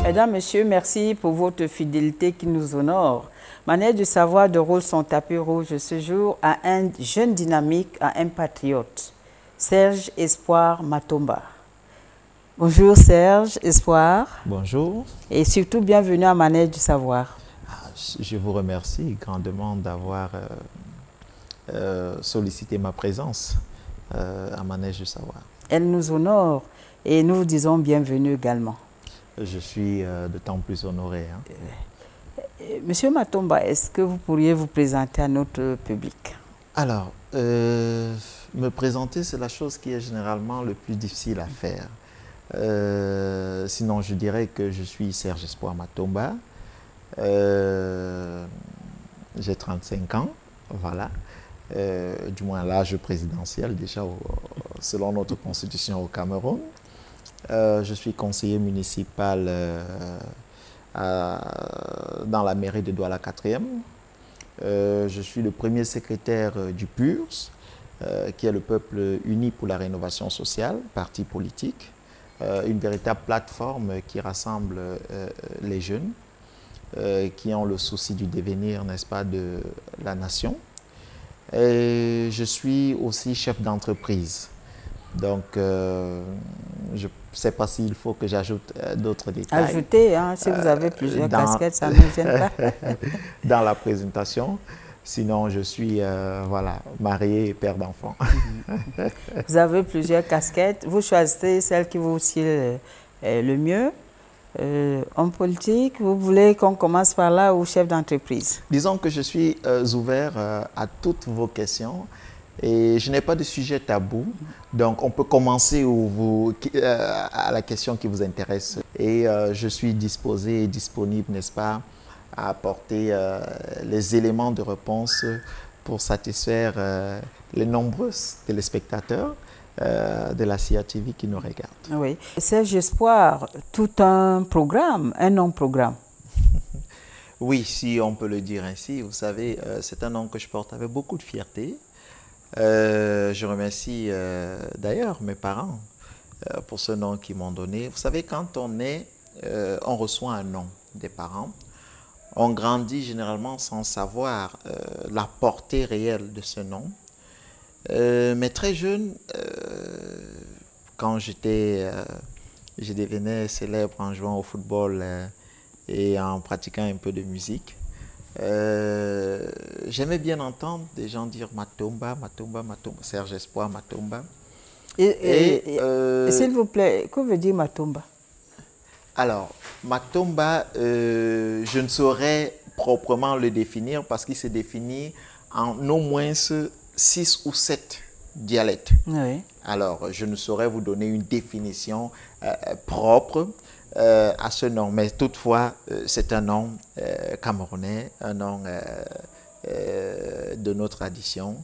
Mesdames, Messieurs, merci pour votre fidélité qui nous honore. Manège du savoir de rôle son tapis rouge ce jour à un jeune dynamique, à un patriote, Serge Espoir Matomba. Bonjour Serge Espoir. Bonjour. Et surtout bienvenue à Manège du savoir. Je vous remercie grandement d'avoir sollicité ma présence à Manège du savoir. Elle nous honore et nous vous disons bienvenue également. Je suis d'autant plus honoré. Monsieur Matomba, est-ce que vous pourriez vous présenter à notre public? Alors, me présenter, c'est la chose qui est généralement le plus difficile à faire. Sinon, je dirais que je suis Serge Espoir Matomba. J'ai 35 ans, voilà. Du moins l'âge présidentiel, déjà selon notre constitution au Cameroun. Je suis conseiller municipal dans la mairie de Douala 4e. Je suis le premier secrétaire du PURS, qui est le Peuple uni pour la rénovation sociale, parti politique, une véritable plateforme qui rassemble les jeunes qui ont le souci du devenir, n'est-ce pas, de la nation. Et je suis aussi chef d'entreprise. Donc, je ne sais pas s'il faut que j'ajoute d'autres détails. Ajoutez, hein, si vous avez plusieurs casquettes, ça ne nous gêne pas. Dans la présentation. Sinon, je suis voilà, marié et père d'enfants. Vous avez plusieurs casquettes. Vous choisissez celle qui vous sied le mieux. En politique, vous voulez qu'on commence par là ou chef d'entreprise? Disons que je suis ouvert à toutes vos questions. Et je n'ai pas de sujet tabou, donc on peut commencer à la question qui vous intéresse. Et je suis disposé et disponible, n'est-ce pas, à apporter les éléments de réponse pour satisfaire les nombreux téléspectateurs de la CIA-TV qui nous regardent. Oui. Serge Espoir, tout un programme, un non-programme. Oui, si on peut le dire ainsi. Vous savez, c'est un nom que je porte avec beaucoup de fierté. Je remercie d'ailleurs mes parents pour ce nom qu'ils m'ont donné. Vous savez, quand on est, on reçoit un nom des parents. On grandit généralement sans savoir la portée réelle de ce nom. Mais très jeune, quand je devenais célèbre en jouant au football et en pratiquant un peu de musique. J'aimais bien entendre des gens dire Matomba, Matomba, Matomba, Serge Espoir, Matomba. S'il vous plaît, que veut dire Matomba? Alors, Matomba, je ne saurais proprement le définir parce qu'il se définit en au moins 6 ou 7 dialectes. Oui. Alors, je ne saurais vous donner une définition propre à ce nom, mais toutefois, c'est un nom camerounais, un nom de nos traditions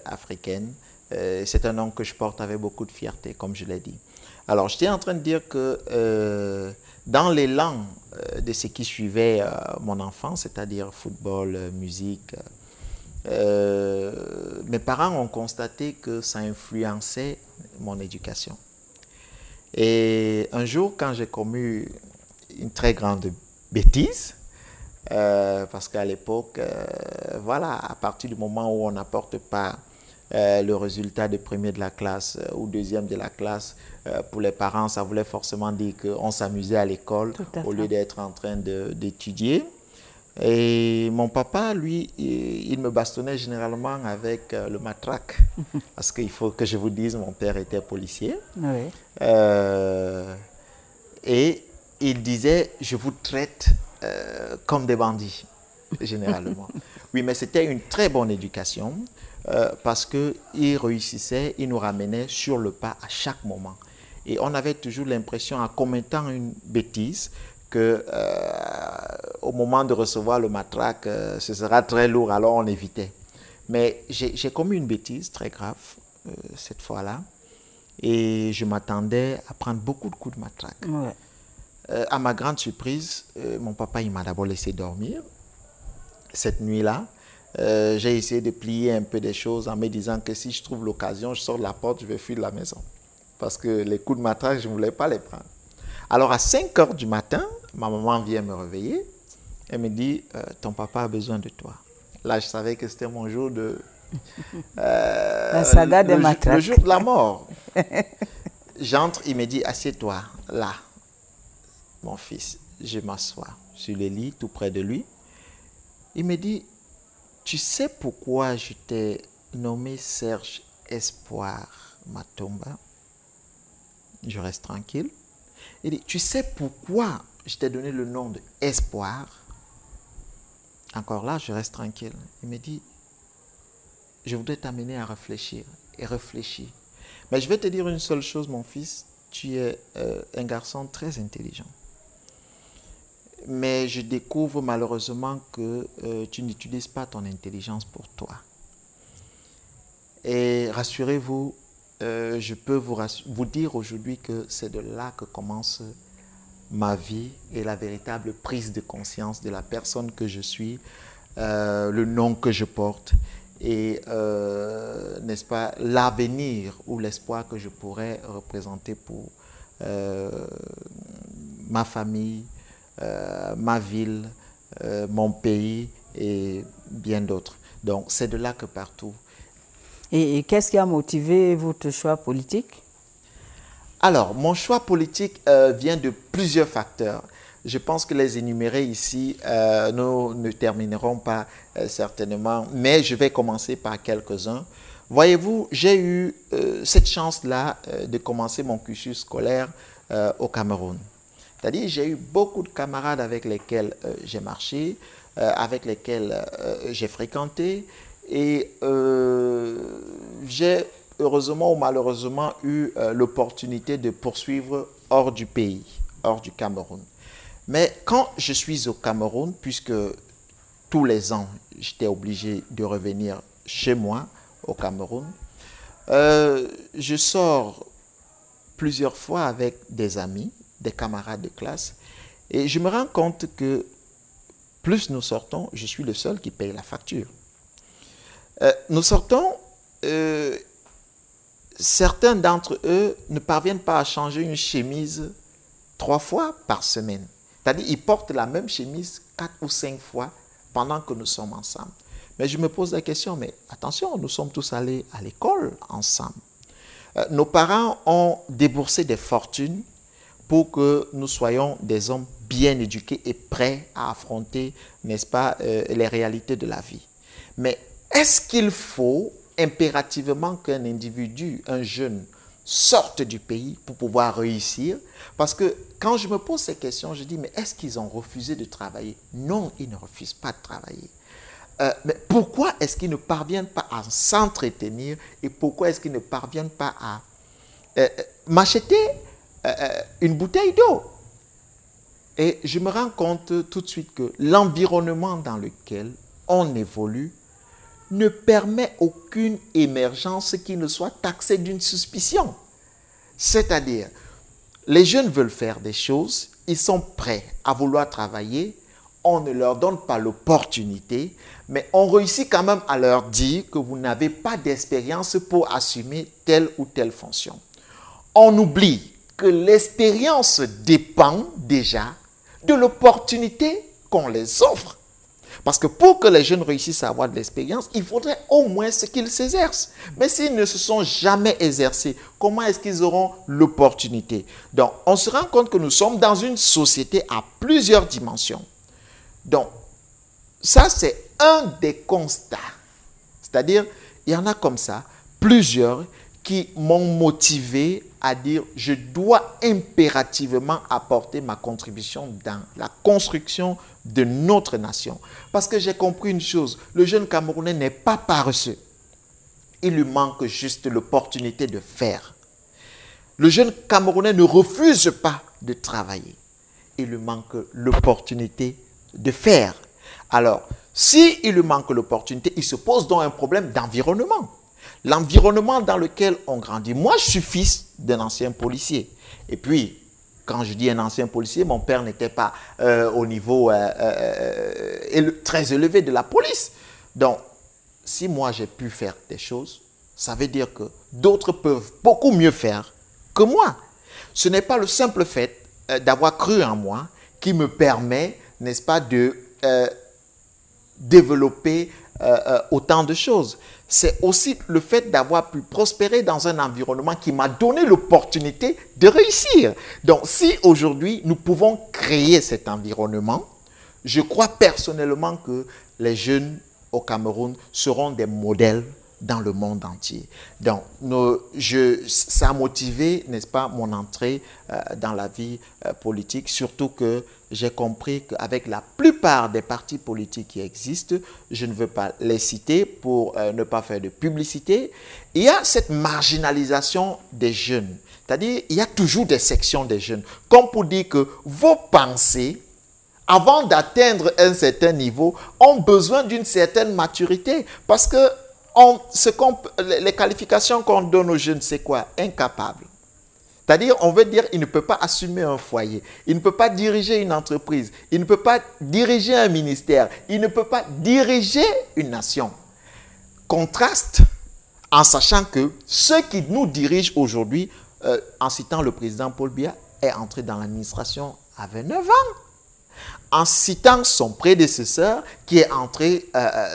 africaines. C'est un nom que je porte avec beaucoup de fierté, comme je l'ai dit. Alors, j'étais en train de dire que dans l'élan de ce qui suivait mon enfance, c'est-à-dire football, musique, mes parents ont constaté que ça influençait mon éducation. Et un jour, quand j'ai commis une très grande bêtise, parce qu'à l'époque, voilà, à partir du moment où on n'apporte pas le résultat de premier de la classe ou deuxième de la classe, pour les parents, ça voulait forcément dire qu'on s'amusait à l'école au lieu d'être en train d'étudier. Et mon papa, lui, il me bastonnait généralement avec le matraque. Parce qu'il faut que je vous dise, mon père était policier. Oui. Et il disait, je vous traite comme des bandits, généralement. Oui, mais c'était une très bonne éducation parce qu'il réussissait, il nous ramenait sur le pas à chaque moment. Et on avait toujours l'impression, en commettant une bêtise, que au moment de recevoir le matraque, ce sera très lourd, alors on évitait. Mais j'ai commis une bêtise très grave cette fois-là, et je m'attendais à prendre beaucoup de coups de matraque. Ouais. À ma grande surprise, mon papa il m'a d'abord laissé dormir cette nuit-là. J'ai essayé de plier un peu des choses en me disant que si je trouve l'occasion, je sors de la porte, je vais fuir de la maison. Parce que les coups de matraque, je ne voulais pas les prendre. Alors à 5 heures du matin, ma maman vient me réveiller. Elle me dit, ton papa a besoin de toi. Là, je savais que c'était mon jour de... la saga des matraques. Le jour de la mort. J'entre, il me dit, assieds-toi là, mon fils. Je m'assois sur le lit, tout près de lui. Il me dit, tu sais pourquoi je t'ai nommé Serge Espoir Matomba? Je reste tranquille. Il dit, tu sais pourquoi je t'ai donné le nom de Espoir? Encore là, je reste tranquille. Il me dit, je voudrais t'amener à réfléchir. Et réfléchir. Mais je vais te dire une seule chose, mon fils. Tu es un garçon très intelligent. Mais je découvre malheureusement que tu n'utilises pas ton intelligence pour toi. Et rassurez-vous, je peux vous dire aujourd'hui que c'est de là que commence ma vie et la véritable prise de conscience de la personne que je suis, le nom que je porte et, n'est-ce pas, l'avenir ou l'espoir que je pourrais représenter pour ma famille, ma ville, mon pays et bien d'autres. Donc, c'est de là que partout. Et qu'est-ce qui a motivé votre choix politique? Alors, mon choix politique vient de plusieurs facteurs. Je pense que les énumérer ici, nous ne terminerons pas certainement, mais je vais commencer par quelques-uns. Voyez-vous, j'ai eu cette chance-là de commencer mon cursus scolaire au Cameroun. C'est-à-dire, j'ai eu beaucoup de camarades avec lesquels j'ai marché, avec lesquels j'ai fréquenté, et j'ai heureusement ou malheureusement eu l'opportunité de poursuivre hors du pays, hors du Cameroun. Mais quand je suis au Cameroun, puisque tous les ans, j'étais obligé de revenir chez moi, au Cameroun, je sors plusieurs fois avec des amis, des camarades de classe, et je me rends compte que plus nous sortons, je suis le seul qui paye la facture. Nous sortons, certains d'entre eux ne parviennent pas à changer une chemise 3 fois par semaine. C'est-à-dire qu'ils portent la même chemise 4 ou 5 fois pendant que nous sommes ensemble. Mais je me pose la question, mais attention, nous sommes tous allés à l'école ensemble. Nos parents ont déboursé des fortunes pour que nous soyons des hommes bien éduqués et prêts à affronter, n'est-ce pas, les réalités de la vie. Mais est-ce qu'il faut impérativement qu'un individu, un jeune, sorte du pays pour pouvoir réussir? Parce que quand je me pose ces questions, je dis, mais est-ce qu'ils ont refusé de travailler? Non, ils ne refusent pas de travailler. Mais pourquoi est-ce qu'ils ne parviennent pas à s'entretenir et pourquoi est-ce qu'ils ne parviennent pas à m'acheter une bouteille d'eau? Et je me rends compte tout de suite que l'environnement dans lequel on évolue ne permet aucune émergence qui ne soit taxée d'une suspicion. C'est-à-dire, les jeunes veulent faire des choses, ils sont prêts à vouloir travailler, on ne leur donne pas l'opportunité, mais on réussit quand même à leur dire que vous n'avez pas d'expérience pour assumer telle ou telle fonction. On oublie que l'expérience dépend déjà de l'opportunité qu'on les offre. Parce que pour que les jeunes réussissent à avoir de l'expérience, il faudrait au moins qu'ils s'exercent. Mais s'ils ne se sont jamais exercés, comment est-ce qu'ils auront l'opportunité? Donc, on se rend compte que nous sommes dans une société à plusieurs dimensions. Donc, ça, c'est un des constats. C'est-à-dire, il y en a comme ça, plusieurs qui m'ont motivé à dire « je dois impérativement apporter ma contribution dans la construction de notre nation ». Parce que j'ai compris une chose, le jeune Camerounais n'est pas paresseux. Il lui manque juste l'opportunité de faire. Le jeune Camerounais ne refuse pas de travailler. Il lui manque l'opportunité de faire. Alors, s'il lui manque l'opportunité, il se pose donc un problème d'environnement. L'environnement dans lequel on grandit. Moi, je suis fils d'un ancien policier. Et puis, quand je dis un ancien policier, mon père n'était pas au niveau très élevé de la police. Donc, si moi j'ai pu faire des choses, ça veut dire que d'autres peuvent beaucoup mieux faire que moi. Ce n'est pas le simple fait d'avoir cru en moi qui me permet, n'est-ce pas, de développer autant de choses. C'est aussi le fait d'avoir pu prospérer dans un environnement qui m'a donné l'opportunité de réussir. Donc, si aujourd'hui nous pouvons créer cet environnement, je crois personnellement que les jeunes au Cameroun seront des modèles dans le monde entier. Donc, ça a motivé, n'est-ce pas, mon entrée dans la vie politique, surtout que j'ai compris qu'avec la plupart des partis politiques qui existent, je ne veux pas les citer pour ne pas faire de publicité, il y a cette marginalisation des jeunes. C'est-à-dire, il y a toujours des sections des jeunes, comme pour dire que vos pensées, avant d'atteindre un certain niveau, ont besoin d'une certaine maturité. Parce que les qualifications qu'on donne aux jeunes, c'est quoi? Incapable. C'est-à-dire, on veut dire qu'il ne peut pas assumer un foyer, il ne peut pas diriger une entreprise, il ne peut pas diriger un ministère, il ne peut pas diriger une nation. Contraste en sachant que ceux qui nous dirigent aujourd'hui, en citant le président Paul Biya, est entré dans l'administration à 29 ans. En citant son prédécesseur qui est entré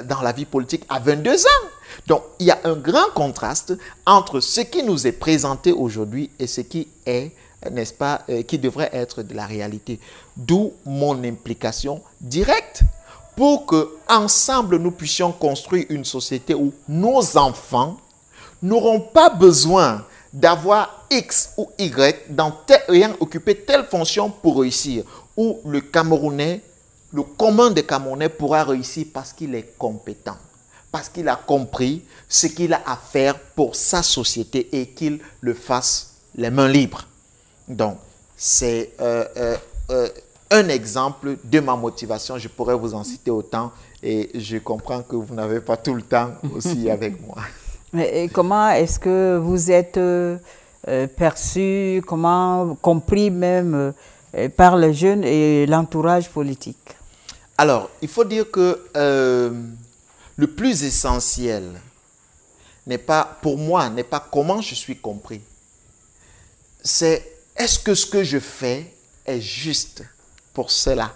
dans la vie politique à 22 ans. Donc, il y a un grand contraste entre ce qui nous est présenté aujourd'hui et ce qui est, n'est-ce pas, qui devrait être de la réalité. D'où mon implication directe pour qu'ensemble nous puissions construire une société où nos enfants n'auront pas besoin d'avoir X ou Y ayant occupé telle fonction pour réussir, où le Camerounais, le commun des Camerounais pourra réussir parce qu'il est compétent, parce qu'il a compris ce qu'il a à faire pour sa société et qu'il le fasse les mains libres. Donc, c'est un exemple de ma motivation. Je pourrais vous en citer autant et je comprends que vous n'avez pas tout le temps aussi avec moi. Et comment est-ce que vous êtes perçu, comment compris même par les jeunes et l'entourage politique? Alors, il faut dire que le plus essentiel n'est pas, pour moi, n'est pas comment je suis compris. C'est est-ce que ce que je fais est juste pour cela?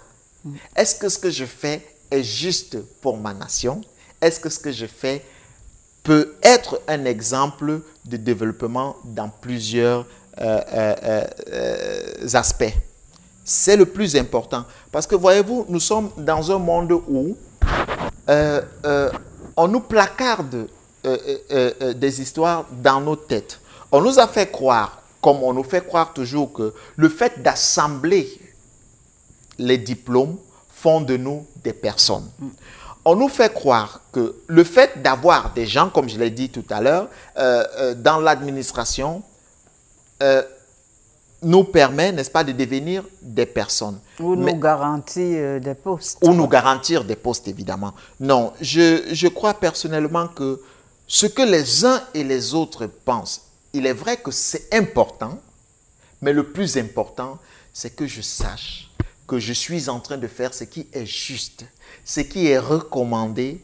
Est-ce que ce que je fais est juste pour ma nation? Est-ce que ce que je fais peut être un exemple de développement dans plusieurs aspects? C'est le plus important. Parce que voyez-vous, nous sommes dans un monde où on nous placarde des histoires dans nos têtes. On nous a fait croire, comme on nous fait croire toujours, que le fait d'assembler les diplômes font de nous des personnes. On nous fait croire que le fait d'avoir des gens, comme je l'ai dit tout à l'heure, dans l'administration, nous permet, n'est-ce pas, de devenir des personnes. Ou nous garantir des postes. Ou nous garantir des postes, évidemment. Non, je crois personnellement que ce que les uns et les autres pensent, il est vrai que c'est important, mais le plus important, c'est que je sache que je suis en train de faire ce qui est juste, ce qui est recommandé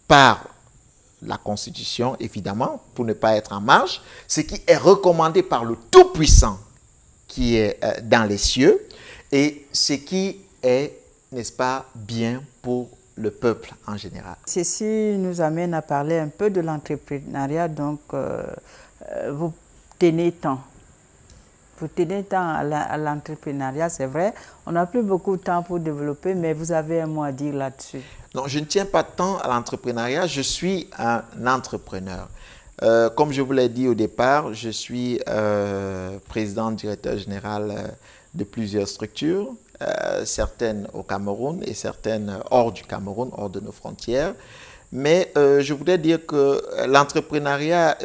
par la Constitution, évidemment, pour ne pas être en marge, ce qui est recommandé par le Tout-Puissant qui est dans les cieux et ce qui est, n'est-ce pas, bien pour le peuple en général. Ceci nous amène à parler un peu de l'entrepreneuriat, donc vous tenez temps. Vous tenez temps à l'entrepreneuriat, c'est vrai. On n'a plus beaucoup de temps pour développer, mais vous avez un mot à dire là-dessus. Non, je ne tiens pas tant à l'entrepreneuriat, je suis un entrepreneur. Comme je vous l'ai dit au départ, je suis président, directeur général de plusieurs structures, certaines au Cameroun et certaines hors du Cameroun, hors de nos frontières. Mais je voudrais dire que l'entrepreneuriat,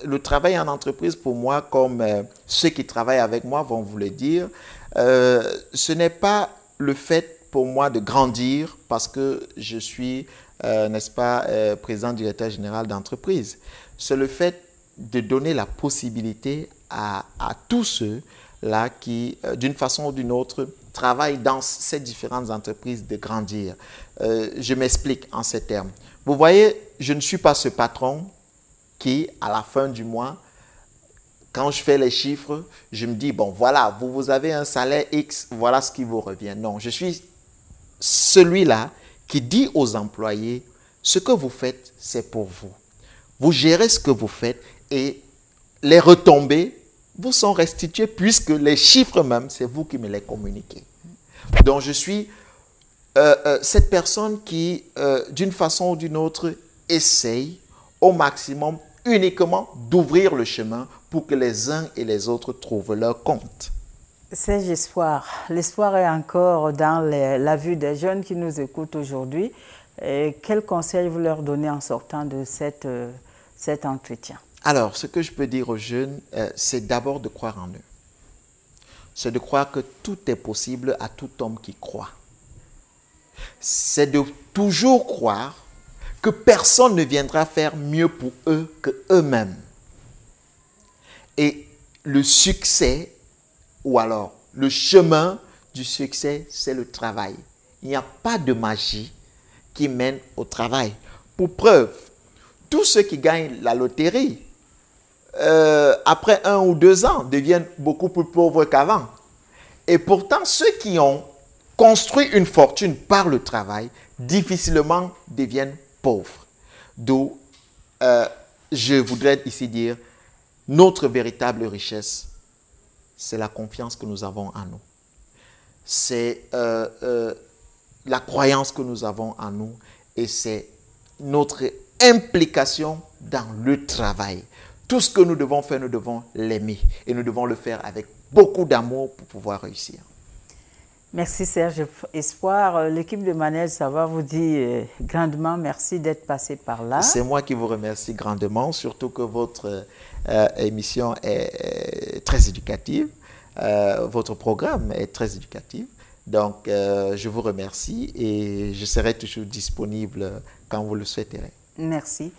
le travail en entreprise pour moi, comme ceux qui travaillent avec moi vont vous le dire, ce n'est pas le fait pour moi de grandir parce que je suis, n'est-ce pas, président directeur général d'entreprise. C'est le fait de donner la possibilité à tous ceux-là qui, d'une façon ou d'une autre, travaillent dans ces différentes entreprises de grandir. Je m'explique en ces termes. Vous voyez, je ne suis pas ce patron qui, à la fin du mois, quand je fais les chiffres, je me dis, bon, voilà, vous avez un salaire X, voilà ce qui vous revient. Non, je suis celui-là qui dit aux employés, ce que vous faites, c'est pour vous. Vous gérez ce que vous faites et les retombées vous sont restituées puisque les chiffres même, c'est vous qui me les communiquez. Donc, je suis cette personne qui, d'une façon ou d'une autre, essaye au maximum uniquement d'ouvrir le chemin pour que les uns et les autres trouvent leur compte. Serge Espoir, l'espoir est encore dans la vue des jeunes qui nous écoutent aujourd'hui. Quel conseil vous leur donnez en sortant de cet entretien? Alors, ce que je peux dire aux jeunes, c'est d'abord de croire en eux. C'est de croire que tout est possible à tout homme qui croit. C'est de toujours croire que personne ne viendra faire mieux pour eux qu'eux-mêmes. Et le succès, ou alors le chemin du succès, c'est le travail. Il n'y a pas de magie qui mène au travail. Pour preuve, tous ceux qui gagnent la loterie, après 1 ou 2 ans, deviennent beaucoup plus pauvres qu'avant. Et pourtant, ceux qui ont construit une fortune par le travail, difficilement deviennent pauvres. D'où, je voudrais ici dire, notre véritable richesse, c'est la confiance que nous avons en nous. C'est la croyance que nous avons en nous et c'est notre implication dans le travail. Tout ce que nous devons faire, nous devons l'aimer et nous devons le faire avec beaucoup d'amour pour pouvoir réussir. Merci Serge Espoir. L'équipe de Manuel Savoir vous dit grandement merci d'être passé par là. C'est moi qui vous remercie grandement, surtout que votre émission est très éducative. Votre programme est très éducatif. Donc, je vous remercie et je serai toujours disponible quand vous le souhaiterez. Merci.